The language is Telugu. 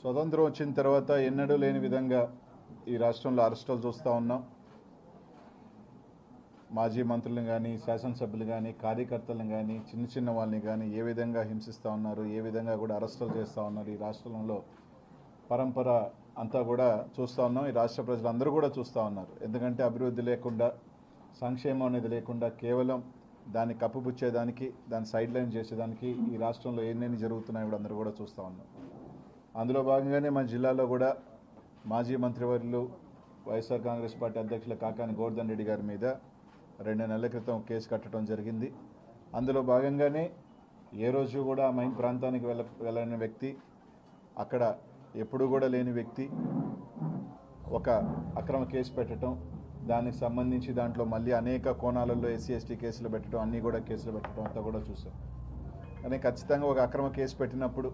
స్వతంత్రం వచ్చిన తర్వాత ఎన్నడూ లేని విధంగా ఈ రాష్ట్రంలో అరెస్టులు చూస్తూ ఉన్నాం. మాజీ మంత్రులను కానీ, శాసనసభ్యులు కానీ, కార్యకర్తలను కానీ, చిన్న చిన్న వాళ్ళని కానీ ఏ విధంగా హింసిస్తూ ఉన్నారు, ఏ విధంగా కూడా అరెస్టులు చేస్తూ ఉన్నారు. ఈ రాష్ట్రంలో పరంపర అంతా కూడా చూస్తూ ఉన్నాం. ఈ రాష్ట్ర ప్రజలందరూ కూడా చూస్తూ ఉన్నారు. ఎందుకంటే అభివృద్ధి లేకుండా, సంక్షేమం అనేది లేకుండా కేవలం దాన్ని కప్పుపుచ్చేదానికి, దాన్ని సైడ్ లైన్ చేసేదానికి ఈ రాష్ట్రంలో ఎన్నెన్ని జరుగుతున్నాయో కూడా అందరూ కూడా చూస్తూ ఉన్నాం. అందులో భాగంగానే మన జిల్లాలో కూడా మాజీ మంత్రివర్యులు వైఎస్ఆర్ కాంగ్రెస్ పార్టీ అధ్యక్షులు కాకాని గోవర్ధన్ రెడ్డి గారి మీద 2 నెలల క్రితం కేసు కట్టడం జరిగింది. అందులో భాగంగానే ఏ రోజు కూడా మైన్ ప్రాంతానికి వెళ్ళని వ్యక్తి, అక్కడ ఎప్పుడు కూడా లేని వ్యక్తి ఒక అక్రమ కేసు పెట్టడం, దానికి సంబంధించి దాంట్లో మళ్ళీ అనేక కోణాలలో ఎస్సీ ఎస్టీ కేసులు పెట్టడం, అన్నీ కూడా కేసులు పెట్టడం అంతా కూడా చూసాం. కానీ ఖచ్చితంగా ఒక అక్రమ కేసు పెట్టినప్పుడు